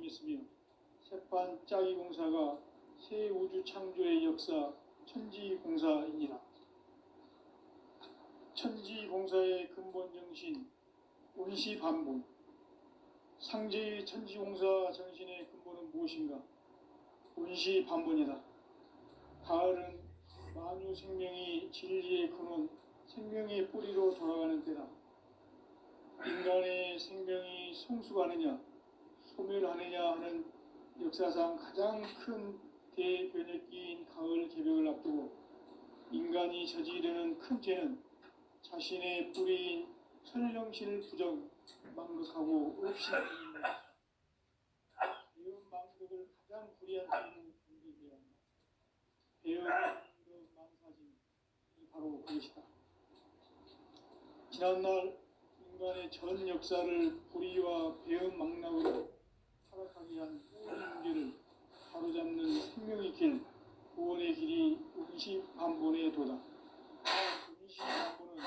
정했으며 세판 짜기 공사가 새 우주 창조의 역사 천지공사이니라. 천지공사의 근본 정신 운시반본. 상제의 천지공사 정신의 근본은 무엇인가? 운시반본이다. 가을은 만유 생명이 진리의 근원, 생명의 뿌리로 돌아가는 때다. 인간의 생명이 성숙하느냐, 소멸하느냐 하는 역사상 가장 큰 대변혁기인 가을 개벽을 앞두고 인간이 저지르는 큰 죄는 자신의 뿌리인 설령실 부정, 망극하고 업신여기는 것이다. 배은 망극을 가장 불의한 죄는 경계되어야 한다. 배은 망극 망사진이 바로 그것이다. 지난날 인간의 전 역사를 불의와 배은 망락으로 타락하게 한 모든 문제를 바로잡는 생명의 길, 구원의 길이 운시반본의 도다. 운시반본은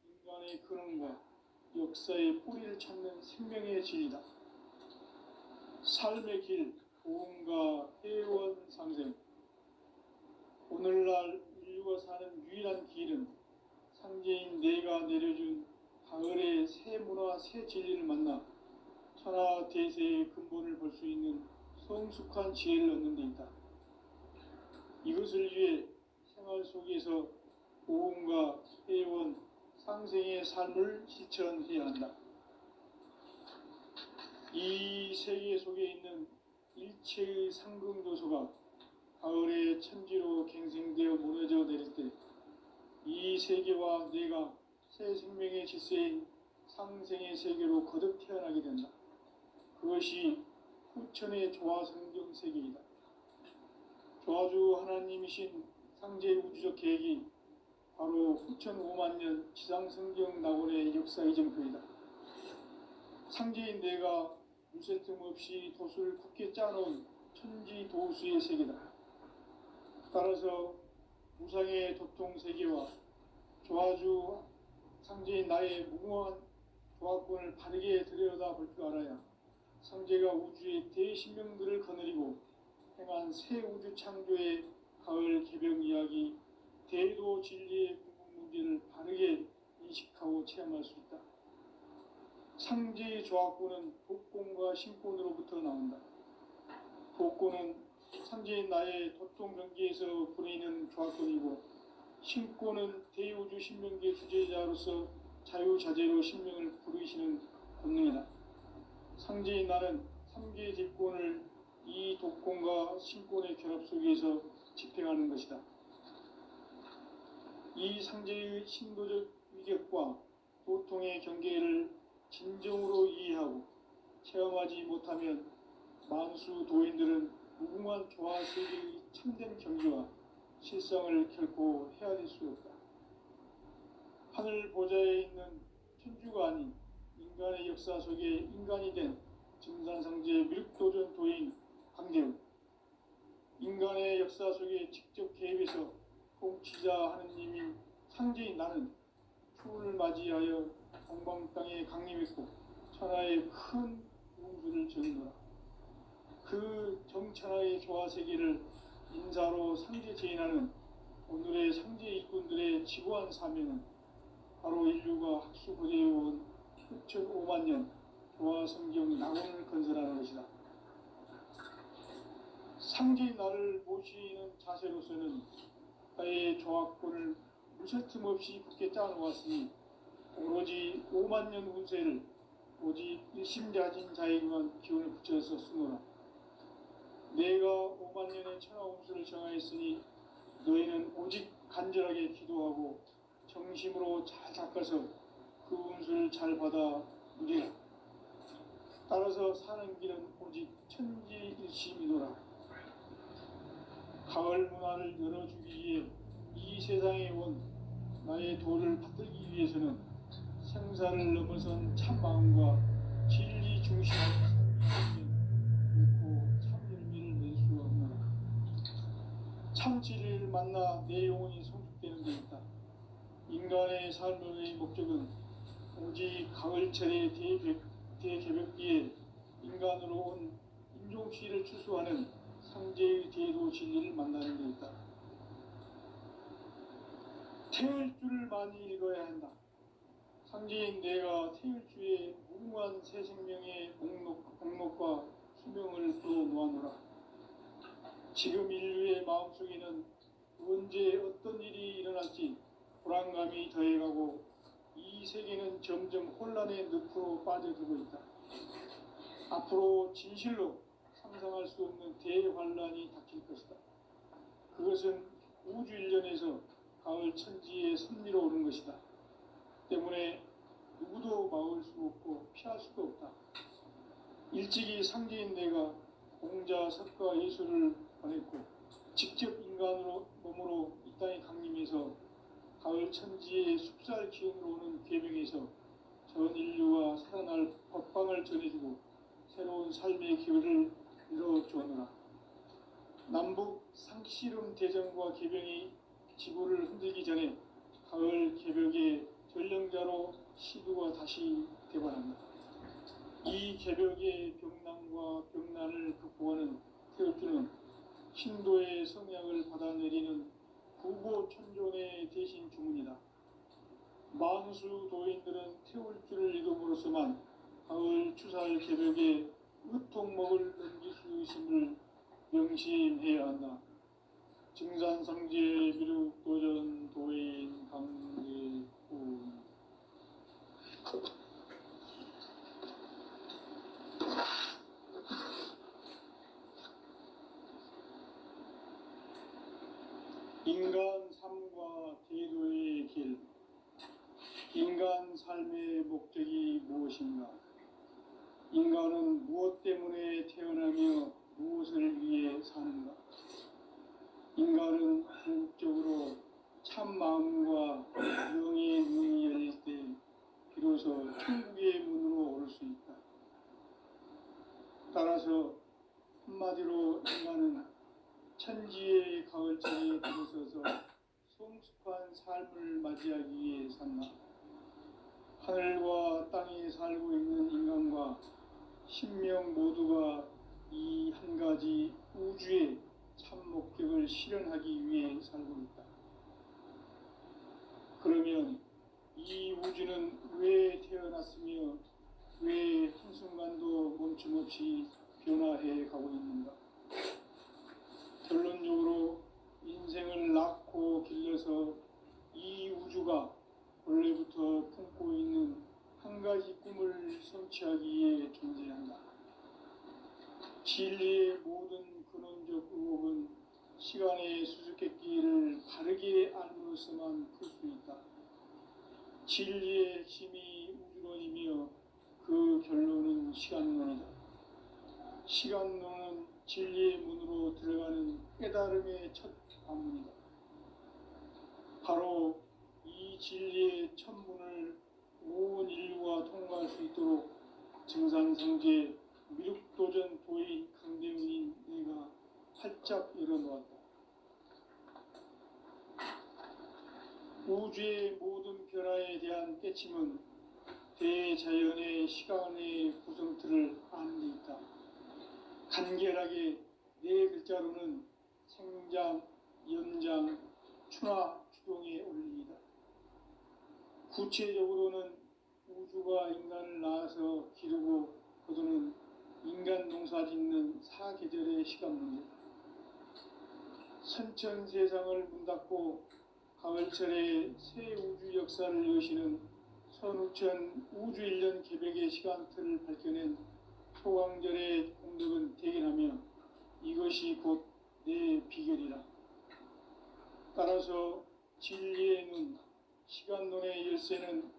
인간의 근원과 역사의 뿌리를 찾는 생명의 진리다. 삶의 길, 보험과 회원 상생. 오늘날 인류가 사는 유일한 길은 상제인 내가 내려준 가을의 새 문화, 새 진리를 만나 천하 대세의 근본을 볼 수 있는 성숙한 지혜를 얻는 데 있다. 이것을 위해 생활 속에서 보험과 회원, 상생의 삶을 실천해야 한다. 이 세계 속에 있는 일체의 상승도소가 가을의 천지로 갱생되어 무너져 내릴 때 이 세계와 내가 새 생명의 질서인 상생의 세계로 거듭 태어나게 된다. 그것이 후천의 조화성경 세계이다. 조화주 하나님이신 상제 우주적 계획이 바로 후천 5만년 지상성경 낙원의 역사 이정표이다. 상제인 내가 물새 틈 없이 도수를 굳게 짜놓은 천지도수의 세계다. 따라서 무상의 도통세계와 조화주 상제인 나의 무궁한 조화권을 바르게 들여다볼 줄 알아야 상제가 우주의 대신명들을 거느리고 행한 새 우주 창조의 가을 개벽 이야기, 대도 진리의 궁극 문제를 바르게 인식하고 체험할 수 있다. 상제의 조화권은 독권과 신권으로부터 나온다. 독권은 상제인 나의 도통 경계에서 부리는 조화권이고, 신권은 대우주 신명계 주제자로서 자유자재로 신명을 부르시는 권능이다. 상제인 나는 3개의 뒷권을 이 독권과 신권의 결합 속에서 집행하는 것이다. 이 상제의 신도적 위격과 도통의 경계를 진정으로 이해하고 체험하지 못하면 만수 도인들은 무궁한 조화 세계의 참된 경지와 실상을 결코 헤아릴 수 없다. 하늘 보좌에 있는 천주가 아닌 인간의 역사 속에 인간이 된 증산상제 미륵도전 도인 강대우, 인간의 역사 속에 직접 개입해서 통치자 하느님인 상제인 나는 추운을 맞이하여 동방 땅에 강림했고 천하의 큰 우주를 정의노라. 그 정천하의 조화세계를 인사로 상제 제인하는 오늘의 상제 일꾼들의 지고한 사명은 바로 인류가 학수고대해온 후천 5만년 조화성경 낙원을 건설하는 것이다. 상제인 나를 모시는 자세로서는 나의 조화권을 무쇠 틈 없이 굳게 짜놓았으니 오로지 5만년 운세를 오직 일심자진 자에게만 기운을 붙여서 쓰노라. 내가 5만년의 천하 운수를 정하였으니 너희는 오직 간절하게 기도하고 정심으로 잘 닦아서 그 운수를 잘 받아 누리라. 따라서 사는 길은 오직 천지일심이노라. 가을 문화를 열어주기 위해 이 세상에 온 나의 도를 받들기 위해서는 생사를 넘어선 참마음과 진리 중심의 삶이 결코 참열매를 낼 수 없노라. 참 진리를 만나 내 영혼이 성숙되는 데 있다. 인간의 삶의 목적은 오직 가을철의 대개벽기에 인간으로 온 인종주의를 추수하는 상제의 제도 진리를 만나는 데 있다. 태을주를 많이 읽어야 한다. 상제인 내가 태을주의 무궁한 새 생명의 목록과 수명을 풀어놓아노라. 지금 인류의 마음속에는 언제 어떤 일이 일어날지 불안감이 더해가고 이 세계는 점점 혼란의 늪으로 빠져들고 있다. 앞으로 진실로 상상할 수 없는 대환란이 닥칠 것이다. 그것은 우주 일련에서 가을 천지의 섭리로 오는 것이다. 때문에 누구도 막을 수 없고 피할 수도 없다. 일찍이 상제인 내가 공자, 석가, 예수를 보냈고 직접 인간으로 몸으로 이 땅에 강림해서 가을 천지의 숲살 기운으로 오는 계명에서 전 인류가 살아날 법방을 전해주고 새로운 삶의 기회를 열어주었노라. 남북 상씨름 대전과 개병이 지구를 흔들기 전에 가을 개벽의 전령자로 시두가 다시 되관한다. 이 개벽의 병난과 병난을 극복하는 태울주는 신도의 성약을 받아내리는 구보천존의 대신 주문이다. 만수 도인들은 태울주를 읽음으로써만 가을 추살 개벽의 의통목을 넘길 수 있음을 명심해야 한다. 증산상제 미륵도전 도인 강대훈. 인간 삶과 제도의 길. 인간 삶의 목적이 무엇인가? 인간은 무엇 때문에 태어나며 무엇을 위해 사는가? 인간은 궁극적으로 참 마음과 영의 문이 열릴 때 비로소 천국의 문으로 오를 수 있다. 따라서 한마디로 인간은 천지의 가을철에 들어서서 성숙한 삶을 맞이하기 위해 산다. 하늘과 땅에 살고 있는 인간과 신명 모두가 이 한 가지 우주의 참 목적을 실현하기 위해 살고 있다. 그러면 이 우주는 왜 태어났으며 왜 한순간도 멈춤없이 변화해 가고 있는가? 결론적으로 인생을 낳고 길러서 이 우주가 원래부터 품고 있는 한 가지 꿈을 성취하기 위해 존재한다. 진리의 모든 근원적 의혹은 시간의 수수께끼를 바르게 알므로써만 풀 수 있다. 진리의 핵심이 우주론이며 그 결론은 시간론이다. 시간론은 진리의 문으로 들어가는 깨달음의 첫 관문이다. 바로 이 진리의 첫 문을 온 인류가 통과할 수 있도록 증산상제 미륵도전 도인 강대훈인 내가 활짝 열어놓았다. 우주의 모든 변화에 대한 깨침은 대자연의 시간의 구성틀을 아는 데 있다. 간결하게 네 글자로는 생장, 연장, 추나 추동의 원리이다. 구체적으로는 우주가 인간을 낳아서 기르고 거두는 인간 농사 짓는 사계절의 시간 문제다. 선천 세상을 문 닫고 가을철에 새 우주 역사를 여시는 선우천 우주 1년 개벽의 시간틀을 밝혀낸 소강절의 공덕은 대견하며 이것이 곧 내 비결이라. 따라서 진리의 눈, 시간론의 열쇠는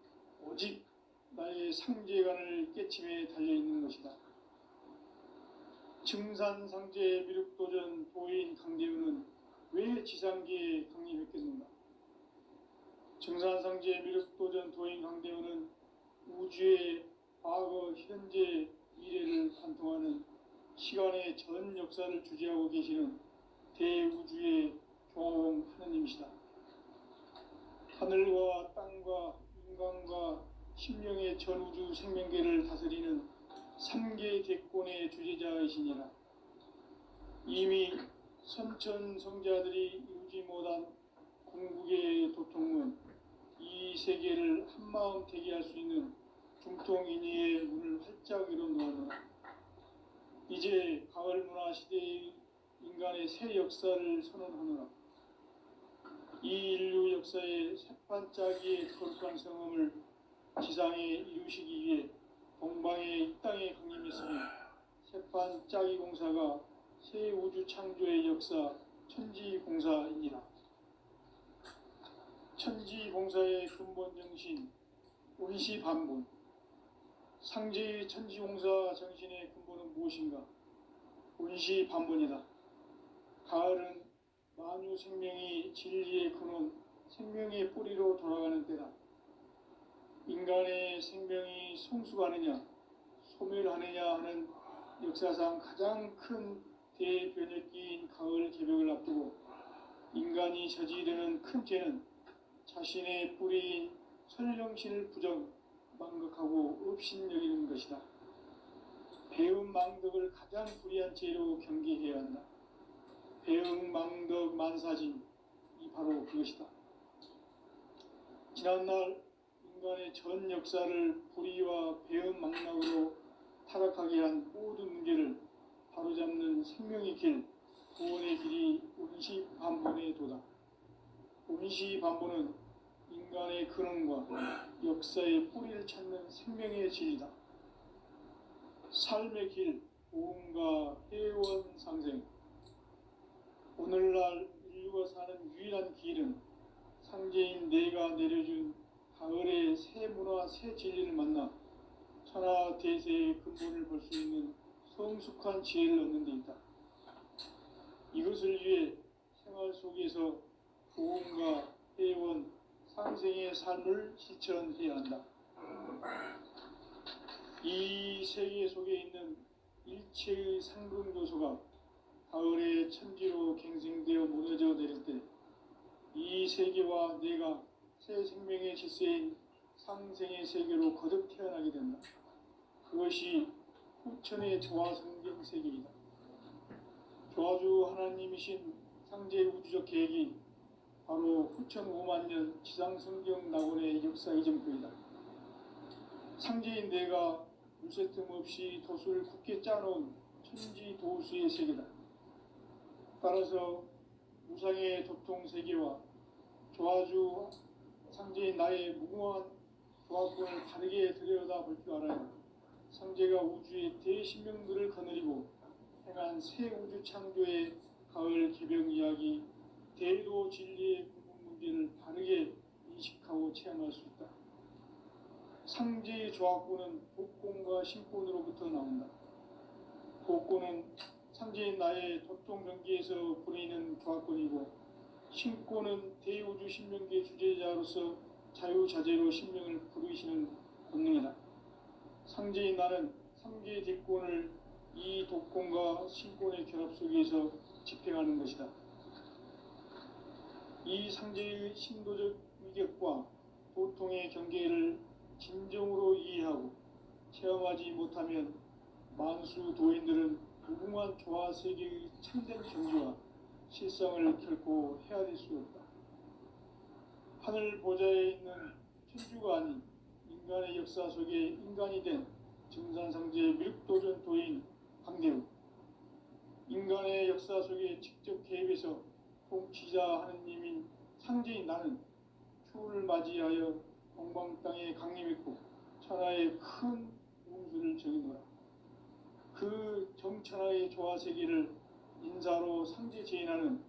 오직 나의 상제관을 깨침에 달려있는 것이다. 증산상제 미륵도전 도인 강대훈은 왜 지상계에 강림했겠는가? 증산상제 미륵도전 도인 강대훈은 우주의 과거, 현재, 미래를 관통하는 시간의 전 역사를 주재하고 계시는 대우주의 조화원 하느님이시다. 하늘과 땅과 인간과 심령의 전우주 생명계를 다스리는 삼계 대권의 주제자이시니라. 이미 선천성자들이 이루지 못한 궁극의 도통은 이 세계를 한마음 되게 할 수 있는 중통인의의 문을 활짝 열어놓았노라. 이제 가을 문화 시대의 인간의 새 역사를 선언하노라. 이 인류 역사의 새반짝이의 거룩한 성음을 지상에 이루시기 위해 동방의 이 땅에 강림했으며 새반짝이 공사가 새 우주 창조의 역사 천지공사이니라. 천지공사의 근본 정신 원시반본. 상제의 천지공사 정신의 근본은 무엇인가? 원시반본이다. 가을은 만유 생명이 진리의 근원, 생명의 뿌리로 돌아가는 때다. 인간의 생명이 성숙하느냐, 소멸하느냐 하는 역사상 가장 큰 대변혁기인 가을 개벽을 앞두고 인간이 저지르는 큰 죄는 자신의 뿌리인 설령신을 부정, 망각하고 업신여기는 것이다. 배은망덕을 가장 불의한 죄로 경계해야 한다. 배은망덕 만사진, 이 바로 그것이다. 지난날 인간의 전 역사를 불의와 배은망락으로 타락하게 한 모든 문제를 바로잡는 생명의 길, 구원의 길이 원시반본의 도다. 원시반본은 인간의 근원과 역사의 뿌리를 찾는 생명의 진리다. 삶의 길, 보험과 회원 상생. 오늘날 인류가 사는 유일한 길은 상제인 내가 내려준 가을의 새 문화, 새 진리를 만나 천하 대세의 근본을 볼 수 있는 성숙한 지혜를 얻는 데 있다. 이것을 위해 생활 속에서 보험과 회원, 상생의 삶을 실천해야 한다. 이 세계 속에 있는 일체의 상금 요소가 가을의 천지로 갱생되어 무너져 내릴 때 이 세계와 내가 새 생명의 질서인 상생의 세계로 거듭 태어나게 된다. 그것이 후천의 조화성경 세계이다. 조화주 하나님이신 상제 우주적 계획이 바로 후천 5만 년 지상성경 낙원의 역사 이정표이다. 상제인 내가 물새 틈 없이 도수를 굳게 짜놓은 천지 도수의 세계다. 따라서 우상의 도통 세계와 조화주 상제인 나의 무궁한 조화권을 다르게 들여다볼 줄 알아야 상제가 우주의 대신명들을 거느리고 행한 새 우주 창조의 가을 개벽 이야기, 대도 진리의 구분 문제를 바르게 인식하고 체험할 수 있다. 상제의 조화권은 복권과 신권으로부터 나온다. 복권은 상제인 나의 도통 경계에서 보내는 조화권이고, 신권은 대우주 신명계 주제자로서 자유자재로 신명을 부르시는 본능이다. 상제인 나는 3개 뒷권을 이 독권과 신권의 결합 속에서 집행하는 것이다. 이 상제의 신도적 위격과 도통의 경계를 진정으로 이해하고 체험하지 못하면 만수 도인들은 무궁한 조화 세계의 참된 경지와 실상을 결코 헤아릴 수 없다. 하늘 보좌에 있는 천주가 아닌 인간의 역사 속에 인간이 된 증산상제의 밀도전 도인 강대우, 인간의 역사 속에 직접 개입해서 통치자 하느님인 상제인 나는 추운을 맞이하여 동방 땅에 강림했고 천하의 큰 운수를 정의노라. 그 정천하의 조화세계를 인사로 상제 제인하는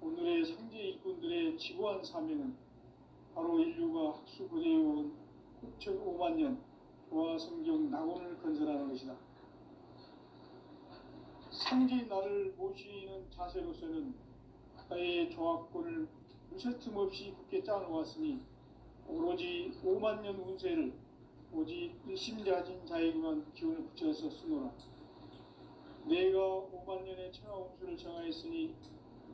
오늘의 상제 일꾼들의 지고한 사명은 바로 인류가 학수고대해온 9,5만 년 조화성경 낙원을 건설하는 것이다. 상제인 나를 모시는 자세로서는 나의 조화권을 무쇠틈 없이 굳게 짜놓았으니 오로지 5만 년 운세를 오직 일심자진 자에게만 기운을 붙여서 쓰노라. 내가 5만 년의 천하 운수를 정하였으니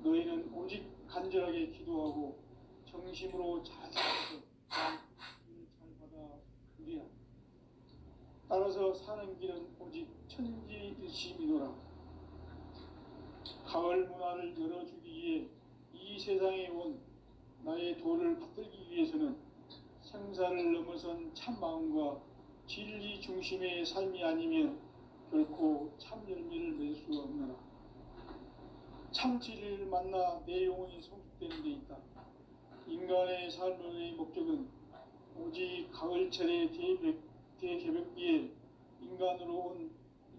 너희는 오직 간절하게 기도하고 정심으로 잘 살아서 잘 받아 누리라. 따라서 사는 길은 오직 천지일심이노라. 가을 문화를 열어주기 위해 이 세상에 온 나의 도를 받들기 위해서는 생사를 넘어선 참 마음과 진리 중심의 삶이 아니면 결코 참 열매를 맺을 수 없노라. 참 진리를 만나 내 영혼이 성숙되는 데 있다. 인간의 삶의 목적은 오직 가을철의 대개벽기에 인간으로 온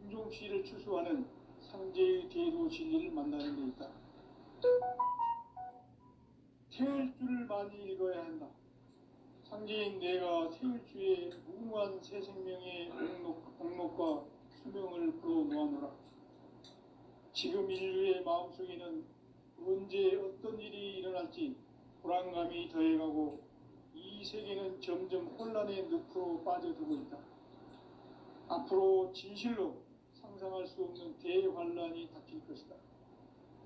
인종씨를 추수하는 상제의 대도 진리를 만나는 데 있다. 태울 줄을 많이 읽어야 한다. 상제인 내가 태울 주의 무궁한 새 생명의 옥록과 수명을 불어놓아노라. 지금 인류의 마음속에는 언제 어떤 일이 일어날지 불안감이 더해가고 이 세계는 점점 혼란의 늪으로 빠져들고 있다. 앞으로 진실로 상상할 수 없는 대환란이 닥칠 것이다.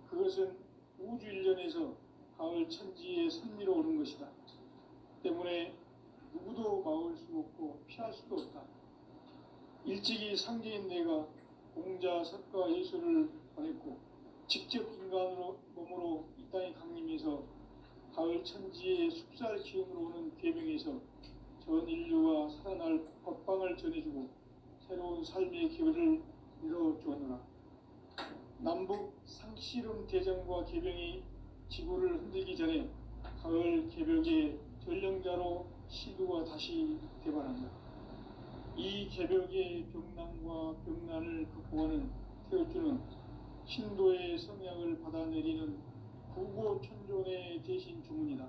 그것은 우주 일련에서 가을 천지의 선미로 오는 것이다. 때문에 누구도 막을 수 없고 피할 수도 없다. 일찍이 상제인 내가 공자, 석가, 예수를 보냈고 직접 인간으로 몸으로 이 땅에 강림해서 가을 천지의 숲살 기운으로 오는 계명에서 전 인류가 살아날 법방을 전해주고 새로운 삶의 기회를 이뤄주었노라. 남북 상씨름 대전과 개병이 지구를 흔들기 전에 가을 개벽의 전령자로 시두가 다시 대발한다. 이 개벽의 병난과 병난을 극복하는 태울주는 신도의 성약을 받아내리는 구고천존의 대신 주문이다.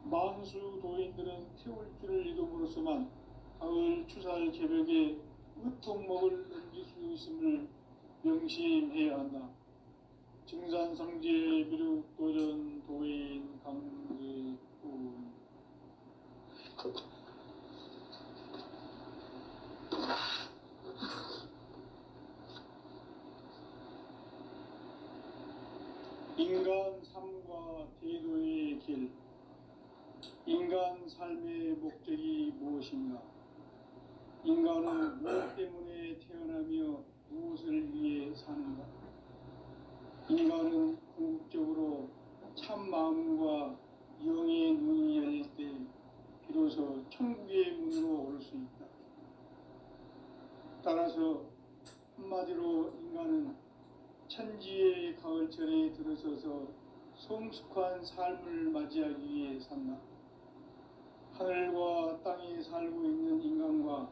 만수 도인들은 태울주를 이름으로서만 가을 추살 개벽에 으통목을 넘길 수 있음을 명심해야 한다. 증산상제 미륵도전 도인 강제군. 인간 삶과 대도의 길. 인간 삶의 목적이 무엇인가? 인간은 무엇 때문에 태어나며 무엇을 위해 사는가? 인간은 궁극적으로 참 마음과 영의 눈이 열릴 때 비로소 천국의 문으로 올 수 있다. 따라서 한마디로 인간은 천지의 가을철에 들어서서 성숙한 삶을 맞이하기 위해 산다. 하늘과 땅에 살고 있는 인간과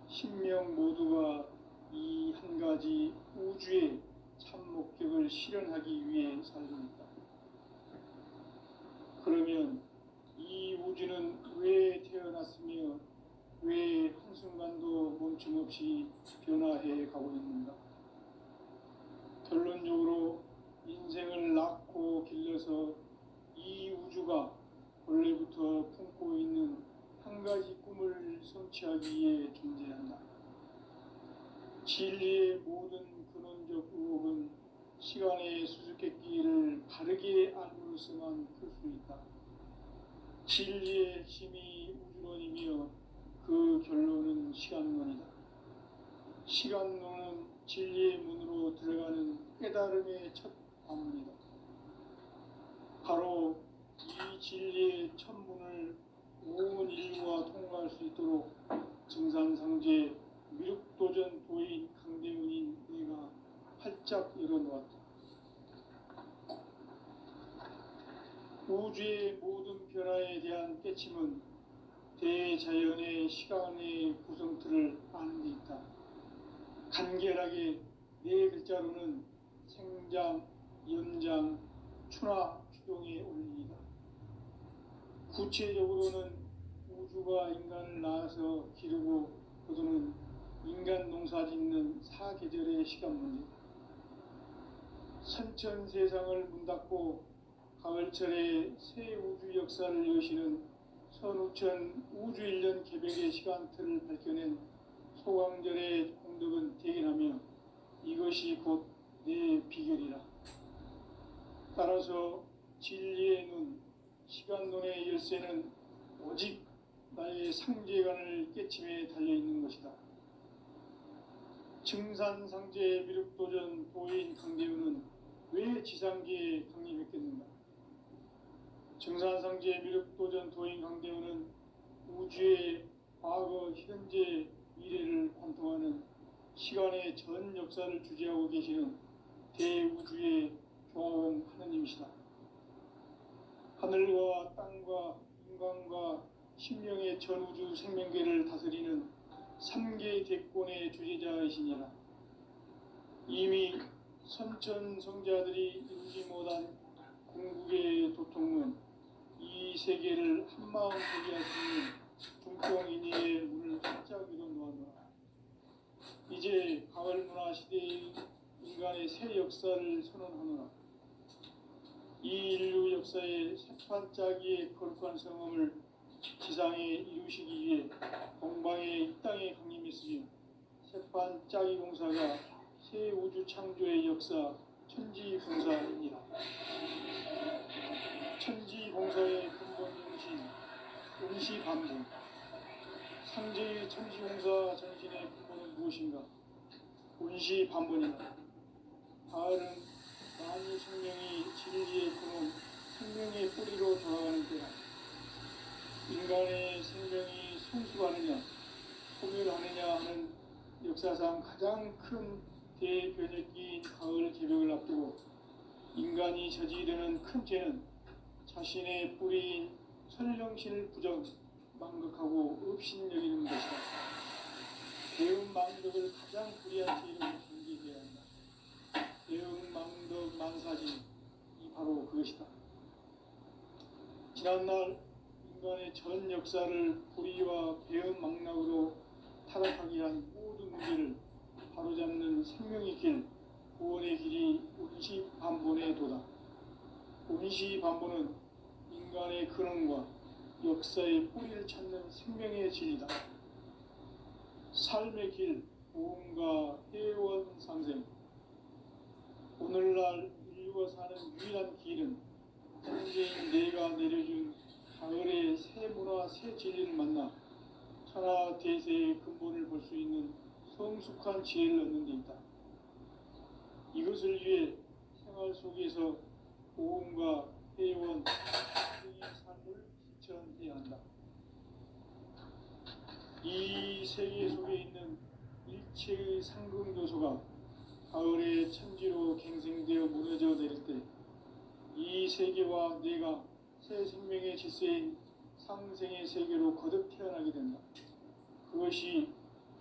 신명 모두가 이 한 가지 우주의 참 목적을 실현하기 위해 살고 있다. 그러면 이 우주는 왜 태어났으며 왜 한순간도 멈춤없이 변화해 가고 있는가? 결론적으로 인생을 낳고 길러서 이 우주가 원래부터 품고 있는 한 가지 꿈을 성취하기 위해 존재한다. 진리의 모든 근원적 의혹은 시간의 수수께끼를 바르게 알므로서만 풀 수 있다. 진리의 핵심이 우주론이며 그 결론은 시간론이다. 시간론은 진리의 문으로 들어가는 깨달음의 첫 관문이다. 바로 이 진리의 첫 문을 온 인류가 통과할 수 있도록 증산상제 미륵도전 도인 강대문인 내가 활짝 열어놓았다. 우주의 모든 변화에 대한 깨침은 대자연의 시간의 구성틀을 아는 데 있다. 간결하게 네 글자로는 생장, 연장, 추나, 추동의 원리이다. 구체적으로는 우주가 인간을 낳아서 기르고 거두는 인간 농사 짓는 사계절의 시간 문제. 선천 세상을 문 닫고 가을철에 새 우주 역사를 여시는 선우천 우주일년 개벽의 시간틀을 밝혀낸 소강절의 공덕은 대견하며 이것이 곧 내 비결이라. 따라서 진리의 눈, 시간론의 열쇠는 오직 나의 상제관을 깨침에 달려있는 것이다. 증산상제 미륵도전 도인 강대우는 왜 지상계에 강림했겠는가? 증산상제 미륵도전 도인 강대우는 우주의 과거, 현재, 미래를 관통하는 시간의 전 역사를 주재하고 계시는 대우주의 조화원 하느님이시다. 하늘과 땅과 인간과 신명의 전우주 생명계를 다스리는 3개 대권의 주재자이시니라. 이미 선천성자들이 이루지 못한 궁극의 도통은 이 세계를 한마음 되게 할 수 있는 중통인의의 문을 활짝 열어놓았노라. 이제 가을문화 시대의 인간의 새 역사를 선언하노라. 이 인류 역사의 새판짜기의 거룩한 성험을 지상에 이루시기 위해 동방의 이 땅에 강림했으며 새판짜기 공사가 새 우주 창조의 역사 천지공사입니다. 천지공사의 근본 정신 응시반복. 상제의 천지공사 정신의 근본은 무엇인가? 운시반복이다. 가을은 만유 생명이 진리의 근원, 생명의 뿌리로 돌아가는 때다. 인간의 생명이 성숙하느냐, 소멸하느냐 하는 역사상 가장 큰 대변혁기인 가을 개벽을 앞두고 인간이 저지르는 큰 죄는 자신의 뿌리인 설령신을 부정, 망극하고 업신여기는 것이다. 대응망덕을 가장 불의한 죄로 경계해야 한다. 대응망덕 만사진이 바로 그것이다. 지난날 인간의 전 역사를 불의와 배은망락으로 타락하게 한 모든 문제를 바로잡는 생명의 길, 구원의 길이 운시반본의 도다. 운시반본은 인간의 근원과 역사의 뿌리를 찾는 생명의 진리다. 삶의 길, 보험과 해원상생. 오늘날 인류가 사는 유일한 길은 현재인 내가 내려준 가을의 새 문화, 새 진리를 만나 천하 대세의 근본을 볼 수 있는 성숙한 지혜를 얻는 데 있다. 이것을 위해 생활 속에서 보험과 회원, 이 삶을 실천해야 한다. 이 세계 속에 있는 일체의 상극 요소가 가을의 천지로 갱생되어 무너져 내릴 때 이 세계와 내가 새 생명의 질서인 상생의 세계로 거듭 태어나게 된다. 그것이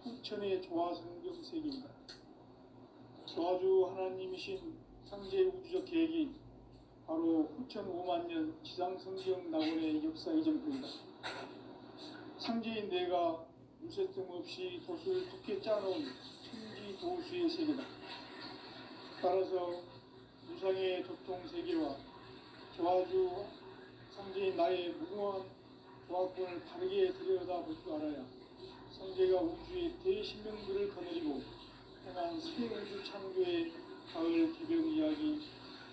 후천의 조화성경 세계이다. 조화주 하나님이신 상제 우주적 계획이 바로 후천 5만 년 지상성경 낙원의 역사 이전표이다. 상제인 내가 무쇠뜸 없이 돛을 굳게 짜놓은 천지 도수의 세계다. 따라서 무상의 도통 세계와 조화주 상제인 나의 무궁한 조화권을 다르게 들여다볼 줄 알아야 상제가 우주의 대신명들을 거느리고 행한 새 우주 창조의 가을 개벽 이야기,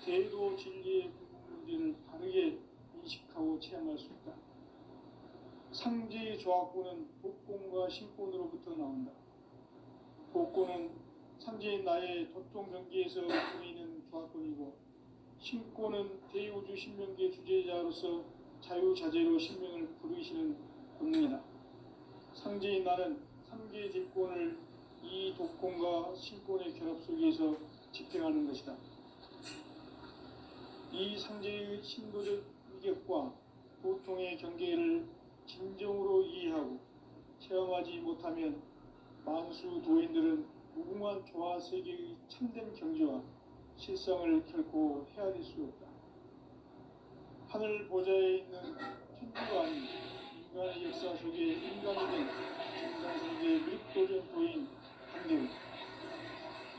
대도 진리의 문제를 다르게 인식하고 체험할 수 있다. 상제의 조화권은 복권과 신권으로부터 나온다. 복권은 상제인 나의 도통 경계에서 보이는 조화권이고, 신권은 대우주 신명계 주제자로서 자유자재로 신명을 부르시는 본능이다. 상제인 나는 3개 대권을 이 독권과 신권의 결합 속에서 집행하는 것이다. 이 상제의 신도적 위격과 도통의 경계를 진정으로 이해하고 체험하지 못하면 만수 도인들은 무궁한 조화 세계의 참된 경지와 실상을 결코 헤아릴 수 없다. 하늘 보좌에 있는 천주가 아닌 인간의 역사 속에 인간이 된 증산세계의 미륵도전 도인 강대우.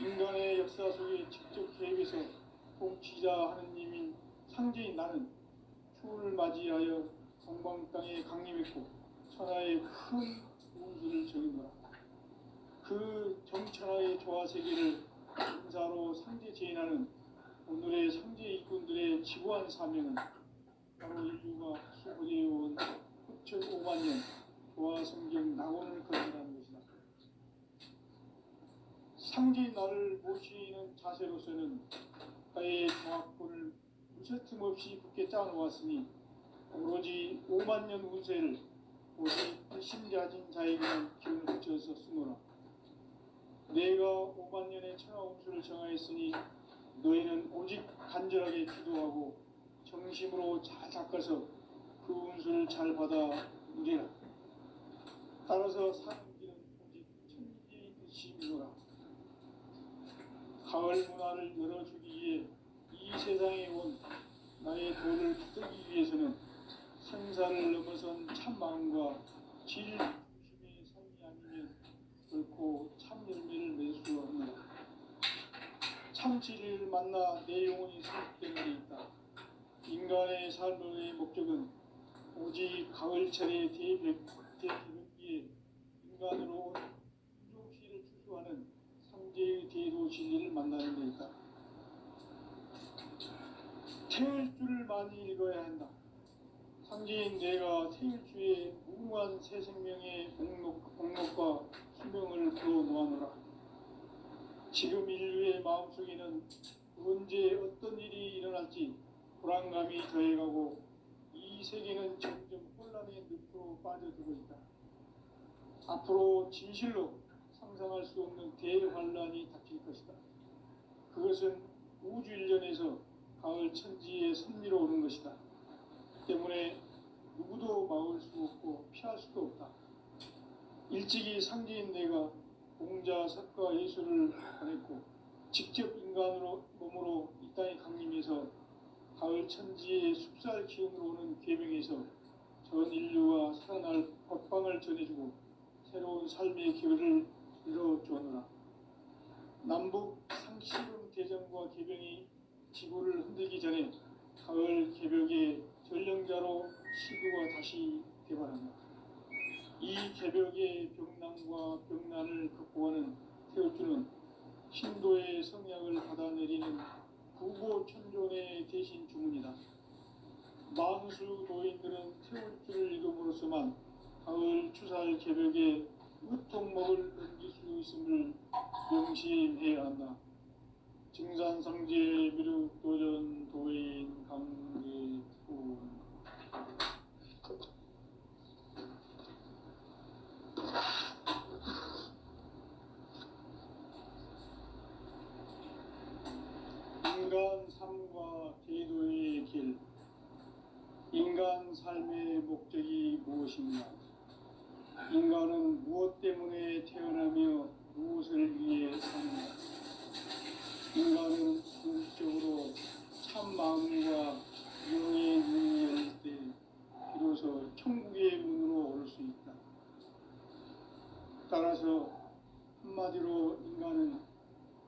인간의 역사 속에 직접 개입해서 통치자 하느님인 상제인 나는 추운을 맞이하여 동방 땅에 강림했고 천하의 큰 우주를 정의노라. 그 정천하의 조화 세계를 인사로 상제 제인하는 오늘의 상제 일꾼들의 지구한 사명은 바로 인류가 수고되어온 9,500만 년 도화성경 낙원을 건설하는 것이다. 상제인 나를 모시는 자세로서는 나의 정확권을 무쇠틈 없이 굳게 짜놓았으니 오로지 5만 년 운세를 오직 불신자진 자에게만 기운을 붙여서 쓰노라. 내가 5만 년의 천하 운수를 정하였으니 너희는 오직 간절하게 기도하고 정심으로 잘 닦아서 그 운수를 잘 받아 누리라. 따라서 사는 길은 오직 천지의 뜻이니라. 가을 문화를 열어주기 위해 이 세상에 온 나의 도를 붙들기 위해서는 생사를 넘어선 참 마음과 질 중심의 삶이 아니면 결코 참 열매를 맺을 수 없노라. 참 진리를 만나 내 영혼이 성숙되는 데 있다. 인간의 삶의 목적은 오직 가을철의 대개벽기에 인간으로 온 인종시를 추수하는 상제의 대도 진리를 만나는 데 있다. 태을 줄을 많이 읽어야 한다. 상제인 내가 태일주의 무궁한 새 생명의 목록과 수명을 불어놓아노라. 지금 인류의 마음속에는 언제 어떤 일이 일어날지 불안감이 더해가고 이 세계는 점점 혼란의 늪으로 빠져들고 있다. 앞으로 진실로 상상할 수 없는 대환란이 닥칠 것이다. 그것은 우주 일련에서 가을 천지의 섭리로 오는 것이다. 때문에 누구도 막을 수 없고 피할 수도 없다. 일찍이 상제인 내가 공자, 석가, 예수를 보냈고 직접 인간으로 몸으로 이 땅에 강림해서 가을 천지의 숲살 기운으로 오는 계명에서 전 인류와 살아날 법방을 전해주고 새로운 삶의 기회를 이뤄주었노라. 남북 상시름 대전과 개병이 지구를 흔들기 전에 가을 개벽의 전령자로 시구가 다시 개발한다. 이 개벽의 병난과 병난을 극복하는 태울주는 신도의 성약을 받아내리는 구고천존의 대신 주문이다. 만수 도인들은 태울주를 이름으로서만 가을 추살 개벽에 으통목을 넘길 수 있음을 명심해야 한다. 증산상제 미륵도전 도인 강제훈. 인간 삶과 제도의 길. 인간 삶의 목적이 무엇인가? 인간은 무엇 때문에 태어나며 무엇을 위해 사는가? 인간은 궁극적으로 참 마음과 영의 문이 열릴 때 비로소 천국의 문으로 오를 수 있다. 따라서 한마디로 인간은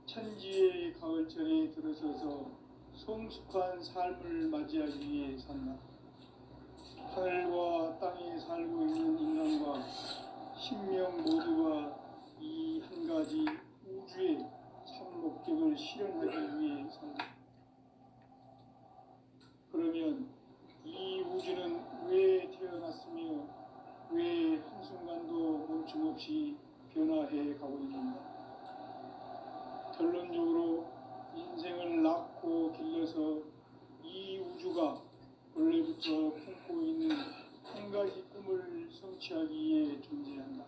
천지의 가을철에 들어서서 성숙한 삶을 맞이하기 위해 산다. 하늘과 땅에 살고 있는 인간과 신명 모두가 이 한 가지 우주의 참 목적을 실현하기 위해 산다. 그러면 이 우주는 왜 태어났으며 왜 한순간도 멈춤없이 변화해 가고 있는가? 결론적으로 인생을 낳고 길러서 이 우주가 원래부터 품고 있는 한 가지 꿈을 성취하기 위해 존재한다.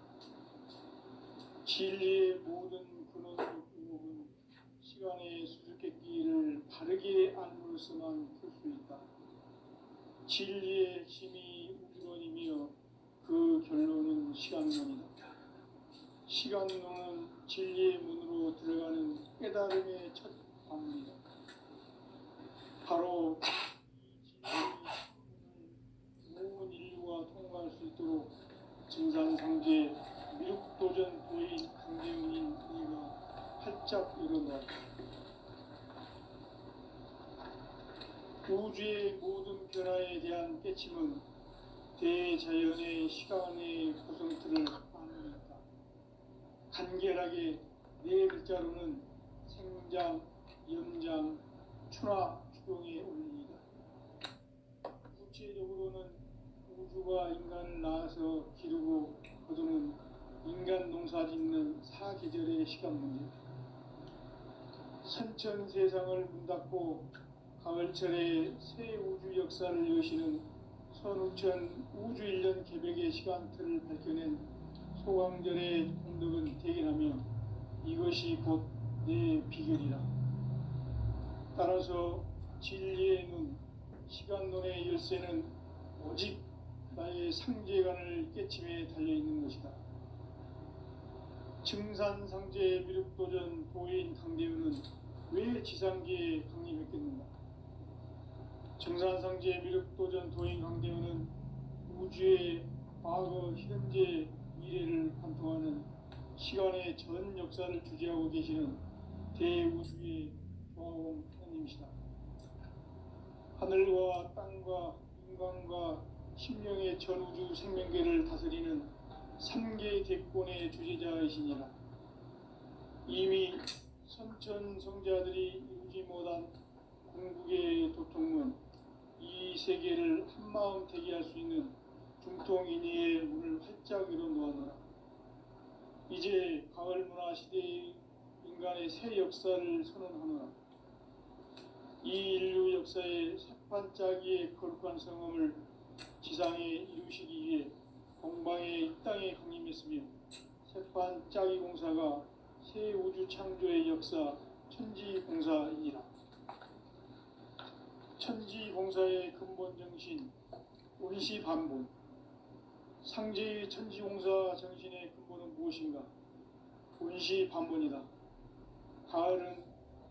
진리의 모든 근원적 의목은 시간의 수수께끼를 바르게 알므로서만 풀 수 있다. 진리의 핵심이 우주론이며 그 결론은 시간론이다. 시간론은 진리의 문으로 들어가는 깨달음의 첫 방문이다. 바로 이 진리의 온 인류가 통과할 수 있도록 증산상제 미륵도전 도인 강제훈인 그이가 활짝 일어났다. 우주의 모든 변화에 대한 깨침은 대자연의 시간의 구성틀을 안는다. 간결하게 네 글자로는 생장, 염장, 추나 추동의 원리이다. 구체적으로는 우주가 인간을 낳아서 기르고 거두는 인간 농사 짓는 사계절의 시간 문제. 선천 세상을 문 닫고 가을철에 새 우주 역사를 여시는 선우천 우주일년 개벽의 시간틀을 밝혀낸 소강절의 공덕은 대견하며 이것이 곧 내 비결이라. 따라서 진리의 눈, 시간론의 열쇠는 오직 나의 상제관을 깨침에 달려있는 것이다. 증산상제 미륵도전 도인 강대우는 왜 지상계에 강림했겠는가? 증산상제 미륵도전 도인 강대우는 우주의 과거, 현재, 미래를 관통하는 시간의 전 역사를 주재하고 계시는 대우주의 조화원 하나님이시다. 하늘과 땅과 인간과 심령의 전우주 생명계를 다스리는 삼계 대권의 주제자이시니라. 이미 선천성자들이 이루지 못한 궁극의 도통은 이 세계를 한마음 대기할 수 있는 중통인의의 문을 활짝 열어 놓았노라. 이제 가을 문화 시대의 인간의 새 역사를 선언하노라. 이 인류 역사의 새판짜기의 거룩한 성음을 지상에 이루시기 위해 공방에 이 땅에 강림했으며 새판짜기 공사가 새 우주 창조의 역사 천지공사이니라. 천지공사의 근본 정신 원시반본. 상제의 천지공사 정신의 근본은 무엇인가? 원시반본이다. 가을은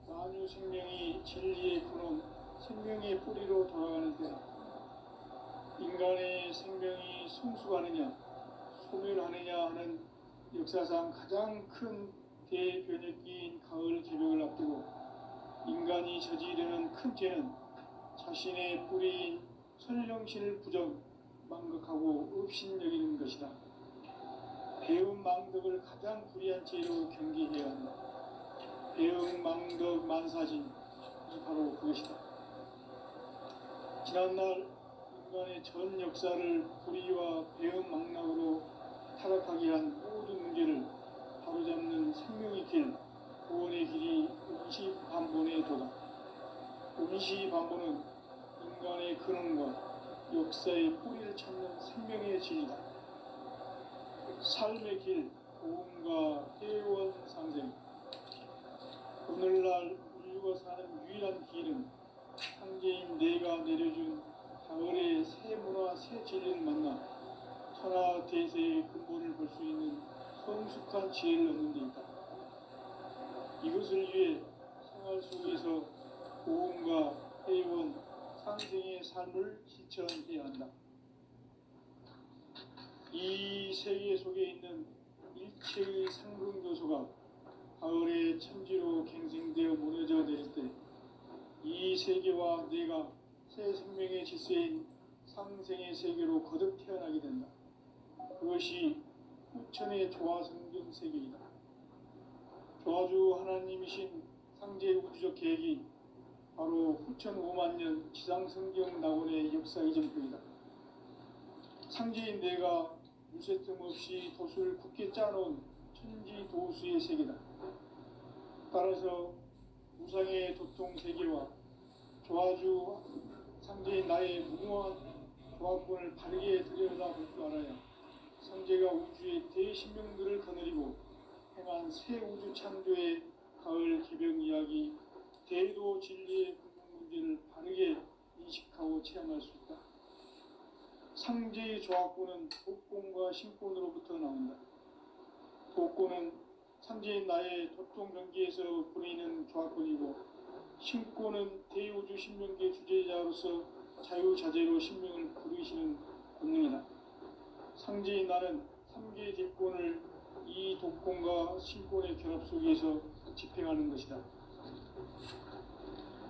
만유 생명이 진리의 근원, 생명의 뿌리로 돌아가는 때다. 인간의 생명이 성숙하느냐, 소멸하느냐 하는 역사상 가장 큰 대변혁기인 가을 개벽을 앞두고 인간이 저지르는 큰 죄는 자신의 뿌리인 선령신을 부정, 망각하고 업신여기는 것이다. 배움 망덕을 가장 불의한 죄로 경계해야 한다. 배움 망덕 만사진이 바로 그것이다. 지난날 인간의 전 역사를 불의와 배움 망락으로 타락하게 한 모든 문제를 바로잡는 생명의 길, 구원의 길이 원시반본의 도다. 원시반본은 인간의 근원과 역사의 뿌리를 찾는 생명의 진리다. 삶의 길, 고음과 회원상생. 오늘날 인류가 사는 유일한 길은 상제인 내가 내려준 가을의 새 문화, 새 진리를 만나 천하 대세의 근본을 볼 수 있는 성숙한 지혜를 얻는 데 있다. 이것을 위해 생활 속에서 고음과 회원, 상생의 삶을 실천해야 한다. 이 세계 속에 있는 일체의 상승교소가 가을의 천지로 갱생되어 무너져 내릴 때 이 세계와 내가 새 생명의 질서인 상생의 세계로 거듭 태어나게 된다. 그것이 후천의 조화성경 세계이다. 조화주 하나님이신 상제 우주적 계획이 바로 후천 5만 년 지상성경 낙원의 역사 이전표이다. 상제인 내가 무쇠뜸 없이 돛을 굳게 짜놓은 천지도수의 세계다. 따라서 우상의 도통 세계와 조화주 상제인 나의 무궁한 조화권을 바르게 들여다볼 줄 알아야 상제가 우주의 대신명들을 거느리고 행한 새 우주 창조의 가을 개벽 이야기, 대도 진리의 근본 문제를 바르게 인식하고 체험할 수 있다. 상제의 조화권은 독권과 신권으로부터 나온다. 독권은 상제인 나의 도통 경계에서 부리는 조화권이고, 신권은 대우주 신명계 주제자로서 자유자재로 신명을 부르시는 권능이다. 상제인 나는 3개의 대권을 이 독권과 신권의 결합 속에서 집행하는 것이다.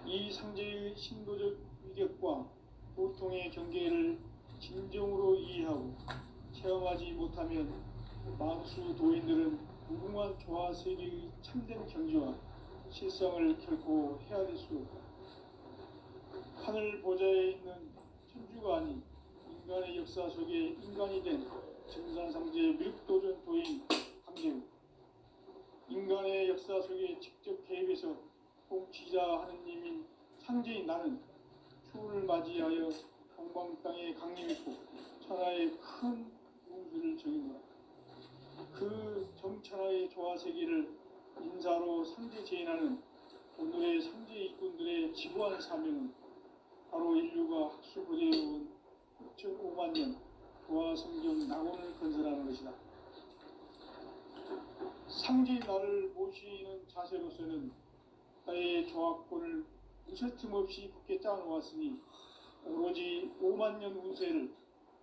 이 상제의 신도적 위력과 보통의 경계를 진정으로 이해하고 체험하지 못하면 만수 도인들은 무궁한 조화 세계의 참된 경지와 실상을 결코 헤아릴 수 없다. 하늘 보좌에 있는 천주가 아닌 인간의 역사 속에 인간이 된 증산상제의 미륵도전 도인 강재우, 인간의 역사 속에 직접 개입해서 통치자 하느님인 상제인 나는 추운을 맞이하여 동방 땅에 강림했고 천하의 큰 운수를 정해노라. 그 정천하의 조화세계를 인사로 상제 제인하는 오늘의 상제 일꾼들의 지구한 사명은 바로 인류가 학수고대해온 9.5만 년 조화성경 낙원을 건설하는 것이다. 상제인 나를 모시는 자세로서는 나의 조합권을 무쇠틈 없이 굳게 짜놓았으니 오로지 5만 년 운세를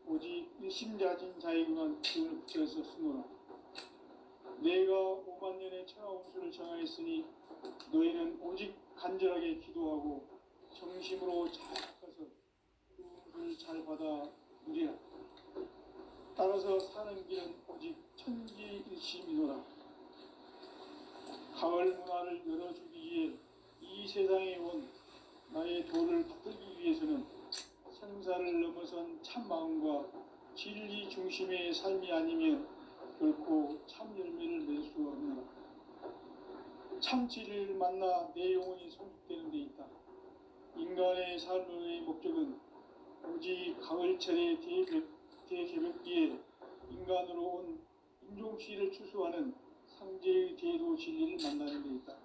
오직 일심자진 자에게만 기운을 붙여서 쓰노라. 내가 5만 년의 천하 운수를 정하였으니 너희는 오직 간절하게 기도하고 정심으로 잘 닦아서 그 운수를 잘 받아 누리라. 따라서 사는 길은 오직 천지일심이노라. 가을 문화를 열어주기 위해 이 세상에 온 나의 도를 받들기 위해서는 생사를 넘어선 참 마음과 진리 중심의 삶이 아니면 결코 참 열매를 낼 수 없노라. 참 진리를 만나 내 영혼이 성숙되는 데 있다. 인간의 삶의 목적은 오직 가을철의 대개벽기에 인간으로 온 인종씨를 추수하는 상제의 대도 진리를 만나는 데 있다.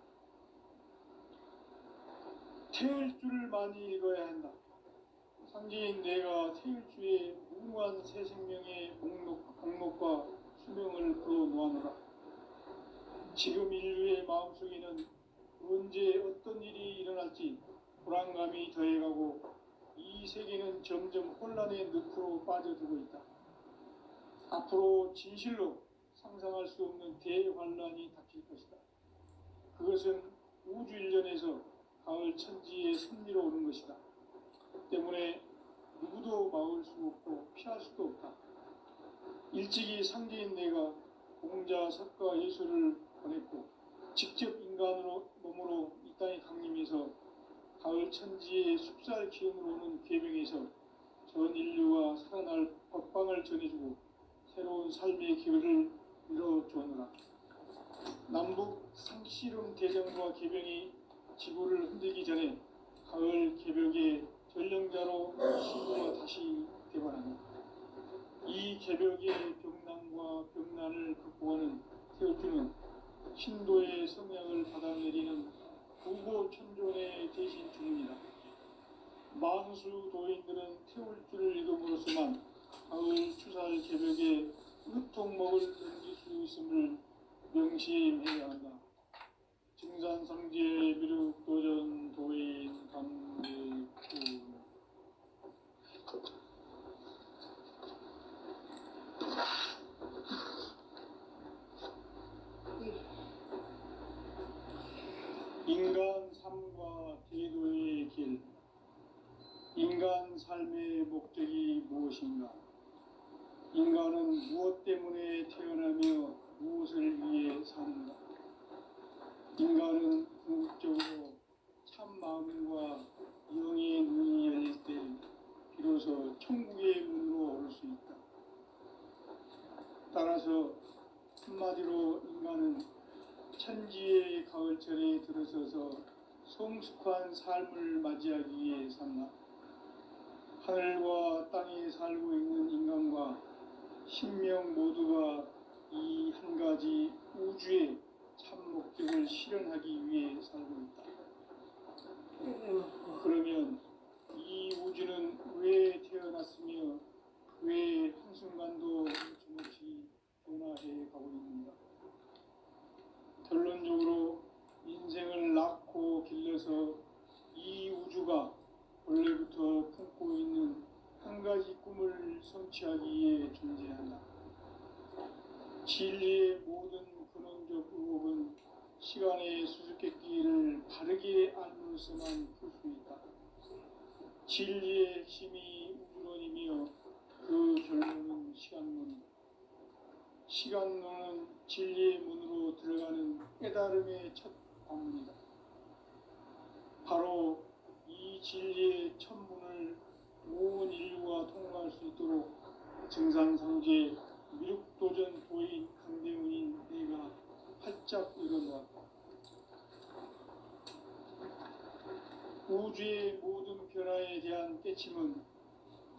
태을 줄을 많이 읽어야 한다. 상제인 내가 태일주의 무궁한 새 생명의 목록과 수명을 풀어놓아노라. 지금 인류의 마음속에는 언제 어떤 일이 일어날지 불안감이 더해가고 이 세계는 점점 혼란의 늪으로 빠져들고 있다. 앞으로 진실로 상상할 수 없는 대환란이 닥칠 것이다. 그것은 우주 일련에서 가을 천지의 섭리로 오는 것이다. 때문에 누구도 막을 수 없고 피할 수도 없다. 일찍이 상제인 내가 공자, 석가, 예수를 보냈고 직접 인간으로 몸으로 이 땅에 강림해서 가을 천지의 숲살 기운으로 오는 계명에서 전 인류가 살아날 법방을 전해주고 새로운 삶의 기회를 밀어주었노라. 남북 상씨름 대전과 계병이 지구를 흔들기 전에 가을 개벽의 전령자로 시구가 다시 개발한다. 이 개벽의 병난과 병난을 극복하는 태울주는 신도의 성향을 받아내리는 구고천존의 대신 주문이다. 만수 도인들은 태울주를 읽음으로써만 가을 추살 개벽에 으통목을 넘길 수 있음을 명심해야 한다. 증산상제의 미륵도전 도인 감대구. 인간 삶과 대도의 길. 인간 삶의 목적이 무엇인가? 인간은 무엇 때문에 태어나며 무엇을 위해 사는가? 인간은 궁극적으로 참 마음과 영의 눈이 열릴 때 비로소 천국의 문으로 올 수 있다. 따라서 한마디로 인간은 천지의 가을철에 들어서서 성숙한 삶을 맞이하기 위해 산다. 하늘과 땅에 살고 있는 인간과 신명 모두가 이 한 가지 우주의 참 목적을 실현하기 위해 살고 있다. 그러면 이 우주는 왜 태어났으며 왜 한순간도 멈춤없이 변화해 가고 있는가? 결론적으로 인생을 낳고 길러서 이 우주가 원래부터 품고 있는 한 가지 꿈을 성취하기 위해 존재한다. 진리의 모든 근원적 의혹은 시간의 수수께끼를 바르게 알므로서만 풀 수 있다. 진리의 핵심이 우주론이며 그 결론은 시간론이다. 시간론은 진리의 문으로 들어가는 깨달음의 첫 방문이다. 바로 이 진리의 첫 문을 온 인류가 통과할 수 있도록 정상상제 미륵도전 도인 강대문인 내가 활짝 열어놓아 우주의 모든 변화에 대한 깨침은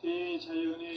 대자연의